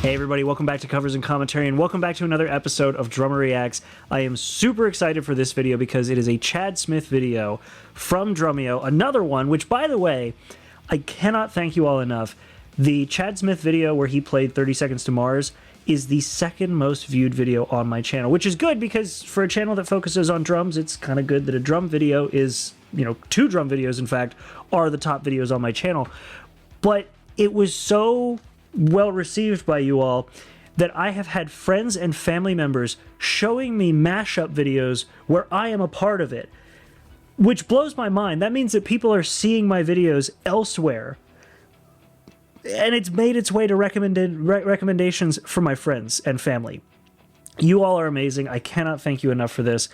Hey everybody, welcome back to Covers and Commentary, and welcome back to another episode of Drummer Reacts. I am super excited for this video because it is a Chad Smith video from Drumeo, another one, which by the way, I cannot thank you all enough. The Chad Smith video where he played 30 Seconds to Mars is the second most viewed video on my channel, which is good because for a channel that focuses on drums, it's kind of good that a drum video is, you know, two drum videos in fact, are the top videos on my channel. But it was so well received by you all that I have had friends and family members showing me mashup videos where I am a part of it, which blows my mind. That means that people are seeing my videos elsewhere, and it's made its way to recommendations for my friends and family. You all are amazing. I cannot thank you enough for this,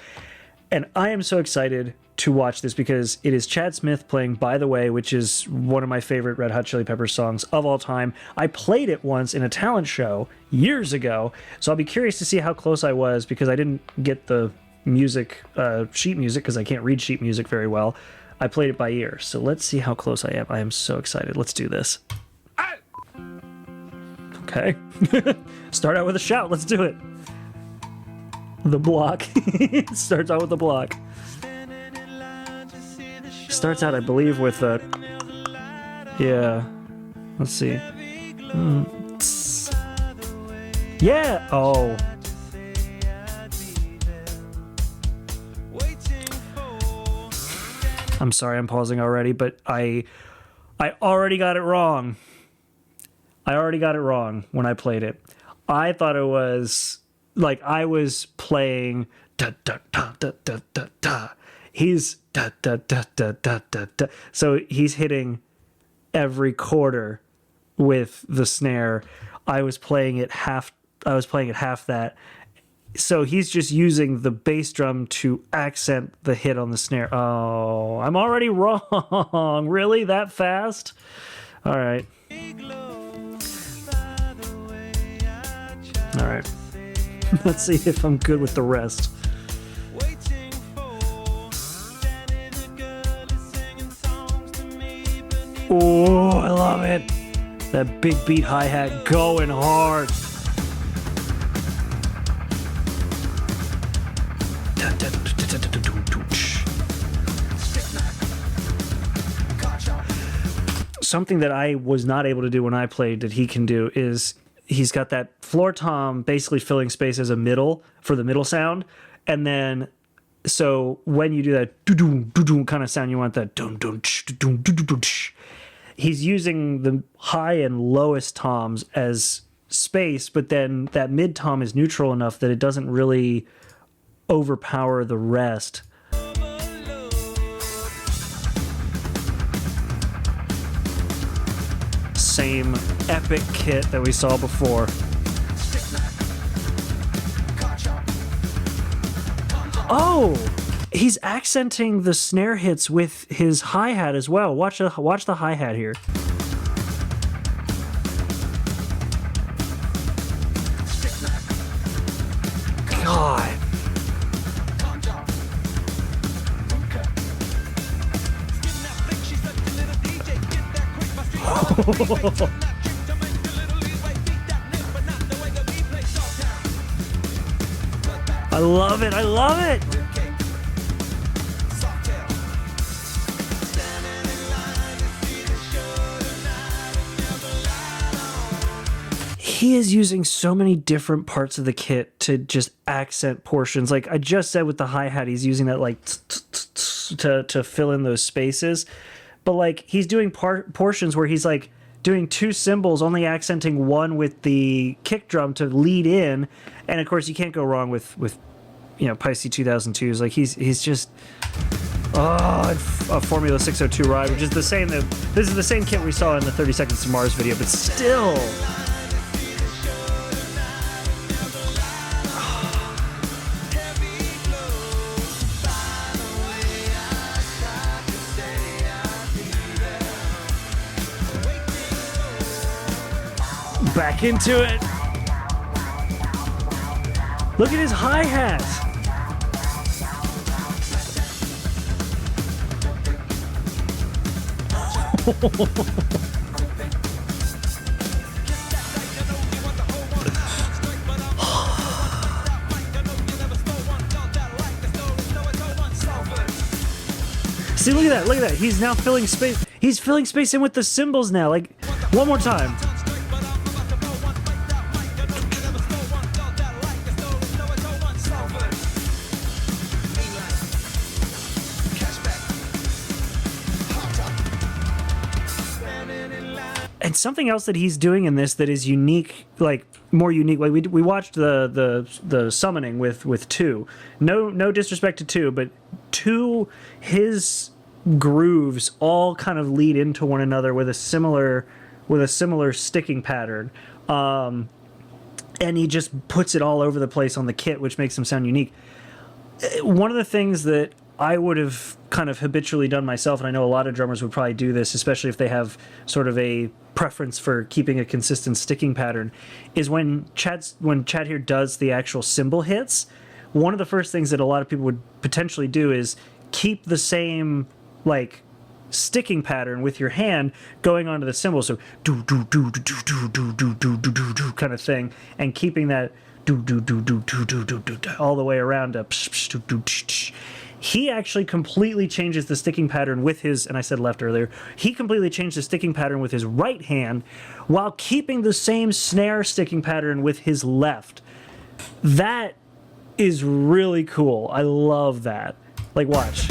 and I am so excited to watch this because it is Chad Smith playing By the Way, which is one of my favorite Red Hot Chili Peppers songs of all time. I played it once in a talent show years ago, so I'll be curious to see how close I was because I didn't get the music, sheet music, because I can't read sheet music very well. I played it by ear, so let's see how close I am. I am so excited. Let's do this. Okay. Start out with a shout. Let's do it. The block. Starts out with the block. Starts out, I believe, with a... Yeah. Let's see. Yeah! Oh. I'm sorry I'm pausing already, but I already got it wrong. I already got it wrong when I played it. I thought it was... like, I was playing... da da da da da da da. He's da da da da da da da. So he's hitting every quarter with the snare. I was playing it half that. So he's just using the bass drum to accent the hit on the snare. Oh, I'm already wrong. Really? That fast? All right. All right. Let's see if I'm good with the rest. Oh, I love it. That big beat hi-hat going hard. Something that I was not able to do when I played that he can do is he's got that floor tom basically filling space as a middle for the middle sound, and then so when you do that doo-doo kind of sound, you want that dum-dum-ch-dum-dum-dum-ch. He's using the high and lowest toms as space, but then that mid tom is neutral enough that it doesn't really overpower the rest. Same epic kit that we saw before. Oh! He's accenting the snare hits with his hi-hat as well. Watch the hi-hat here. God. I love it. I love it. He is using so many different parts of the kit to just accent portions. Like I just said with the hi-hat, he's using that like to fill in those spaces. But like he's doing portions where he's like doing two cymbals, only accenting one with the kick drum to lead in. And of course you can't go wrong with you know, Pisces 2002s. Like he's just a Formula 602 ride, which is the same. This is the same kit we saw in the 30 Seconds to Mars video, but still. Back into it. Look at his hi-hat. See, look at that, look at that. He's now filling space. He's filling space in with the cymbals now. Like, one more time. And something else that he's doing in this that is unique, like more unique. Like we watched the summoning with 2. No disrespect to 2, but 2, his grooves all kind of lead into one another with a similar sticking pattern. And he just puts it all over the place on the kit, which makes him sound unique. One of the things that I would have kind of habitually done myself, and I know a lot of drummers would probably do this, especially if they have sort of a preference for keeping a consistent sticking pattern, is when Chad here does the actual cymbal hits, one of the first things that a lot of people would potentially do is keep the same like sticking pattern with your hand going onto the cymbal, so do do do do do do do do do do do kind of thing, and keeping that do do do do do do do do all the way around to he actually completely changes the sticking pattern with his, and I said left earlier, he completely changed the sticking pattern with his right hand while keeping the same snare sticking pattern with his left. That is really cool. I love that. Like, watch.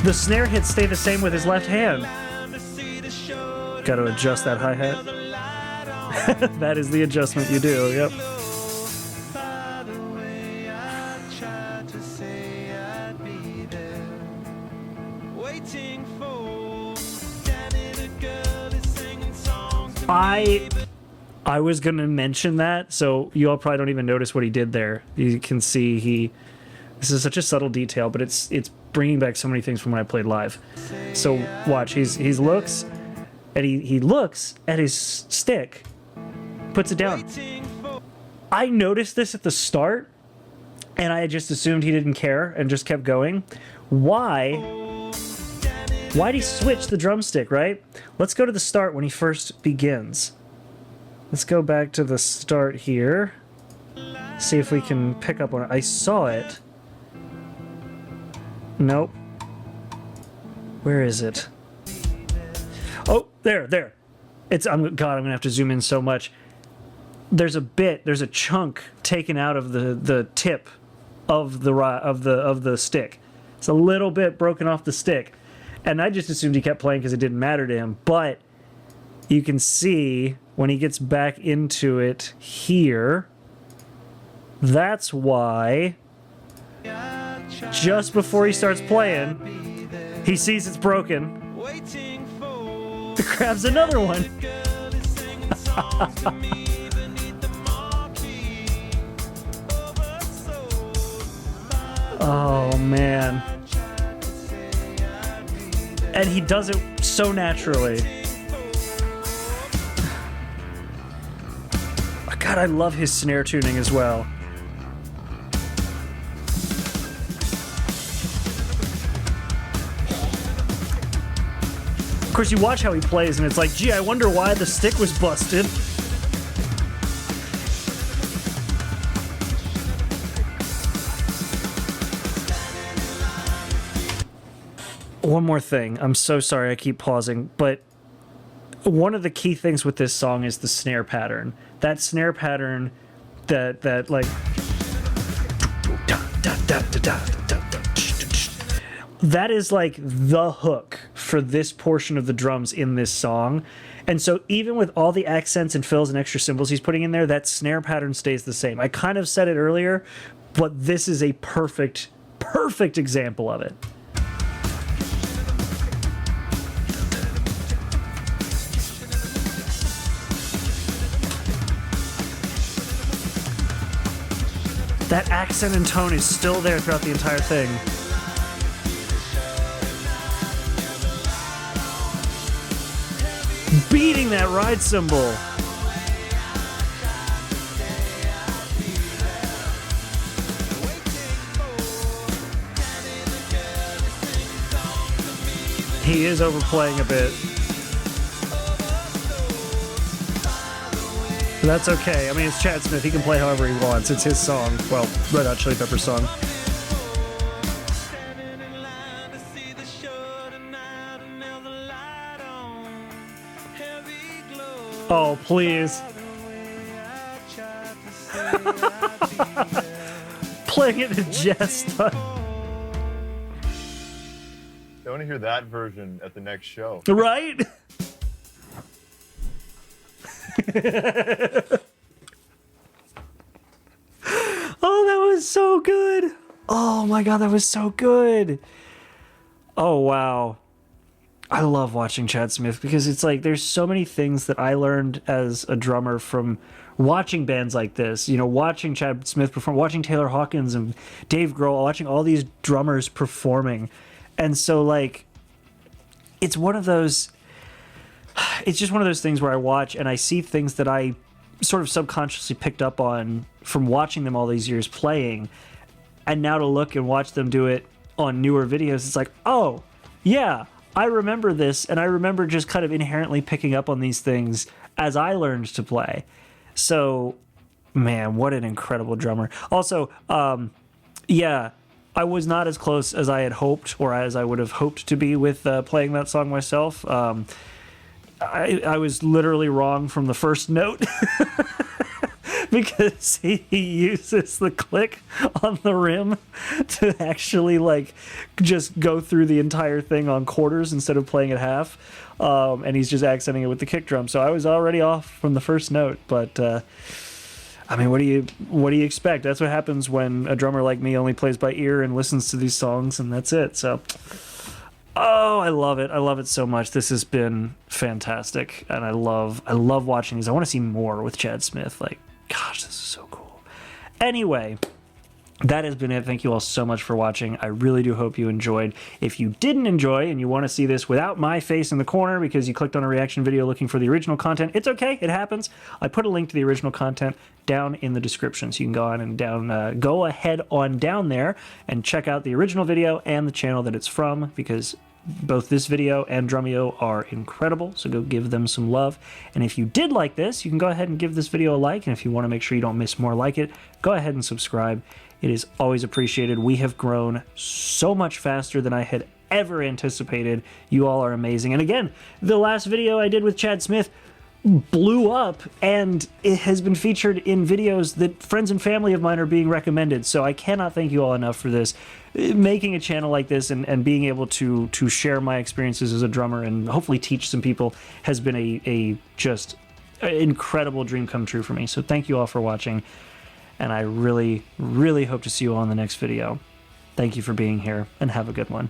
The snare hits stay the same with his left hand. Got to adjust that hi-hat. That is the adjustment you do, yep. I was going to mention that, so you all probably don't even notice what he did there. You can see this is such a subtle detail, but it's bringing back so many things from when I played live. So watch, he looks, and he looks at his stick, puts it down. I noticed this at the start, and I just assumed he didn't care and just kept going. Why'd he switch the drumstick, right? Let's go to the start when he first begins. Let's go back to the start here. See if we can pick up on it. I saw it. Nope. Where is it? Oh, there. God, I'm gonna have to zoom in so much. There's a chunk taken out of the tip of the stick. It's a little bit broken off the stick, and I just assumed he kept playing because it didn't matter to him. But you can see when he gets back into it here, that's why just before he starts playing, he sees it's broken, grabs another one. Oh man. And he does it so naturally. God, I love his snare tuning as well. Of course, you watch how he plays, and it's like, gee, I wonder why the stick was busted. One more thing. I'm so sorry I keep pausing, but one of the key things with this song is the snare pattern. That snare pattern that like that is like the hook for this portion of the drums in this song. And so even with all the accents and fills and extra cymbals he's putting in there, that snare pattern stays the same. I kind of said it earlier, but this is a perfect example of it. That accent and tone is still there throughout the entire thing. Beating that ride cymbal. He is overplaying a bit. That's okay. I mean, it's Chad Smith. He can play however he wants. It's his song. Well, Red Hot Chili Peppers song. Oh, please. Playing it in jazz style. I want to hear that version at the next show. Right? Oh, that was so good. Oh my God, that was so good. Oh, wow. I love watching Chad Smith because it's like there's so many things that I learned as a drummer from watching bands like this. You know, watching Chad Smith perform, watching Taylor Hawkins and Dave Grohl, watching all these drummers performing. And so, like, it's one of those... It's just one of those things where I watch and I see things that I sort of subconsciously picked up on from watching them all these years playing. And now to look and watch them do it on newer videos, it's like, oh, yeah, I remember this. And I remember just kind of inherently picking up on these things as I learned to play. So, man, what an incredible drummer. Also, yeah, I was not as close as I had hoped or as I would have hoped to be with playing that song myself. I was literally wrong from the first note because he uses the click on the rim to actually like just go through the entire thing on quarters instead of playing it half. And he's just accenting it with the kick drum. So I was already off from the first note, but I mean, what do you expect? That's what happens when a drummer like me only plays by ear and listens to these songs, and that's it. So, oh, I love it. I love it so much. This has been fantastic, and I love watching these. I want to see more with Chad Smith. Like, gosh, this is so cool. Anyway, that has been it. Thank you all so much for watching. I really do hope you enjoyed. If you didn't enjoy and you want to see this without my face in the corner because you clicked on a reaction video looking for the original content, it's okay. It happens. I put a link to the original content down in the description, so you can go on and go ahead on down there and check out the original video and the channel that it's from, because both this video and Drumeo are incredible, so go give them some love. And if you did like this, you can go ahead and give this video a like, and if you want to make sure you don't miss more like it, go ahead and subscribe. It is always appreciated. We have grown so much faster than I had ever anticipated. You all are amazing. And again, the last video I did with Chad Smith blew up, and it has been featured in videos that friends and family of mine are being recommended. So I cannot thank you all enough for this. Making a channel like this and being able to share my experiences as a drummer and hopefully teach some people has been a just incredible dream come true for me. So thank you all for watching, and I really, really hope to see you all in the next video. Thank you for being here, and have a good one.